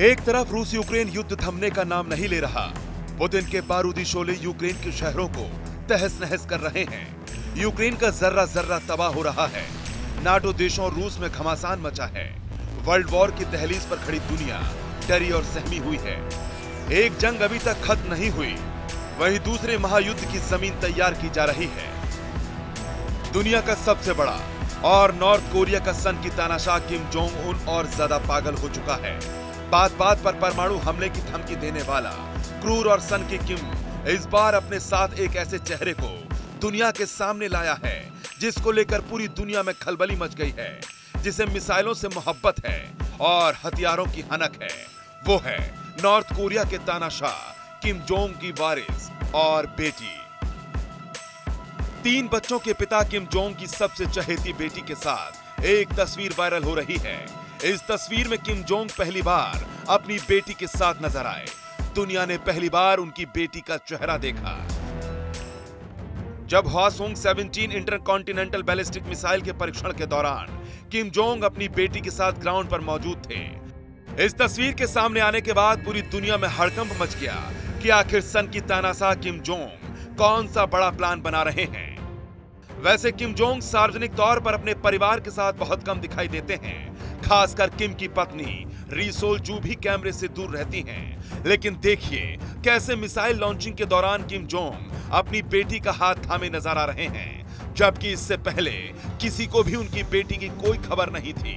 एक तरफ रूस यूक्रेन युद्ध थमने का नाम नहीं ले रहा। पुतिन के बारूदी शोले यूक्रेन के शहरों को तहस नहस कर रहे हैं। यूक्रेन का जर्रा जर्रा तबाह हो रहा है। नाटो देशों और रूस में घमासान मचा है। वर्ल्ड वॉर की दहलीज पर खड़ी दुनिया डरी और सहमी हुई है। एक जंग अभी तक खत्म नहीं हुई, वहीं दूसरे महायुद्ध की जमीन तैयार की जा रही है। दुनिया का सबसे बड़ा और नॉर्थ कोरिया का सन की तानाशाह किम जोंग उन और ज्यादा पागल हो चुका है। बात बात पर परमाणु हमले की धमकी देने वाला क्रूर और सन की किम इस बार अपने साथ एक ऐसे चेहरे को दुनिया के सामने लाया है जिसको लेकर पूरी दुनिया में खलबली मच गई है, जिसे मिसाइलों से मोहब्बत है और हथियारों की हनक है। वो है नॉर्थ कोरिया के तानाशाह किम जोंग की वारिस और बेटी। 3 बच्चों के पिता किम जोंग की सबसे चहेती बेटी के साथ एक तस्वीर वायरल हो रही है। इस तस्वीर में किम जोंग पहली बार अपनी बेटी के साथ नजर आए। दुनिया ने पहली बार उनकी बेटी का चेहरा देखा जब हवासोंग 17 इंटरकॉन्टिनेंटल बैलिस्टिक मिसाइल के परीक्षण के दौरान किम जोंग अपनी बेटी के साथ ग्राउंड पर मौजूद थे। इस तस्वीर के सामने आने के बाद पूरी दुनिया में हड़कंप मच गया कि आखिर सन की तानाशाह किम जोंग कौन सा बड़ा प्लान बना रहे हैं। वैसे किम जोंग सार्वजनिक तौर पर अपने परिवार के साथ बहुत कम दिखाई देते हैं। खासकर किम की पत्नी री सोल जू भी कैमरे से दूर रहती हैं। लेकिन देखिए कैसे मिसाइल लॉन्चिंग के दौरान किम जोंग अपनी बेटी का हाथ थामे नजर आ रहे हैं, जबकि इससे पहले किसी को भी उनकी बेटी की कोई खबर नहीं थी।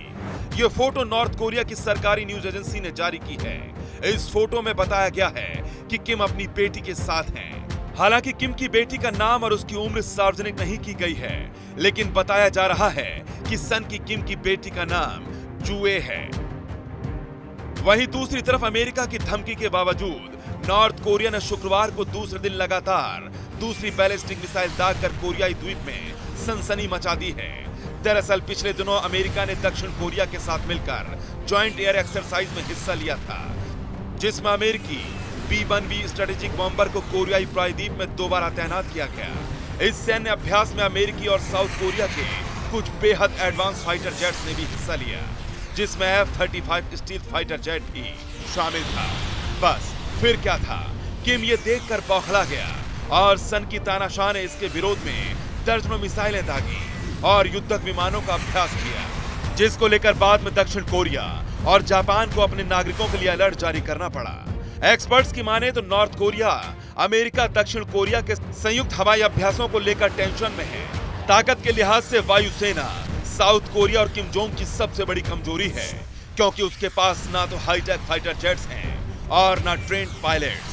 ये फोटो नॉर्थ कोरिया की सरकारी न्यूज एजेंसी ने जारी की है। इस फोटो में बताया गया है कि किम अपनी बेटी के साथ हैं। हालांकि किम की बेटी का नाम और उसकी उम्र सार्वजनिक नहीं की गई है, लेकिन बताया जा रहा है कि सन की किम की बेटी का नाम जुए है। वहीं दूसरी तरफ अमेरिका की धमकी के बावजूद नॉर्थ कोरिया ने शुक्रवार को दूसरे दिन लगातार दूसरी बैलिस्टिक मिसाइल दागकर कोरियाई द्वीप में सनसनी मचा दी है। दरअसल पिछले दिनों अमेरिका ने दक्षिण कोरिया के साथ मिलकर जॉइंट एयर एक्सरसाइज में हिस्सा लिया था, जिसमें अमेरिकी B-1B स्ट्रेटेजिक बॉम्बर को कोरियाई प्रायद्वीप में दोबारा तैनात किया गया। इस सैन्य अभ्यास में अमेरिकी और साउथ कोरिया के कुछ बेहद एडवांस फाइटर जेट्स ने भी हिस्सा लिया, जिसमें F-35 स्टील्थ फाइटर जेट भी शामिल था। बस फिर क्या था, किम ये देखकर बौखला गया और सन की तानाशाह ने इसके विरोध में दर्जनों मिसाइलें दागी और युद्धक विमानों का अभ्यास किया, जिसको लेकर बाद में दक्षिण कोरिया और जापान को अपने नागरिकों के लिए अलर्ट जारी करना पड़ा। एक्सपर्ट्स की माने तो नॉर्थ कोरिया अमेरिका दक्षिण कोरिया के संयुक्त हवाई अभ्यासों को लेकर टेंशन में है। ताकत के लिहाज से वायुसेना साउथ कोरिया और किम जोंग की सबसे बड़ी कमजोरी है, क्योंकि उसके पास ना तो हाईटेक फाइटर जेट्स हैं और ना ट्रेंड पायलट।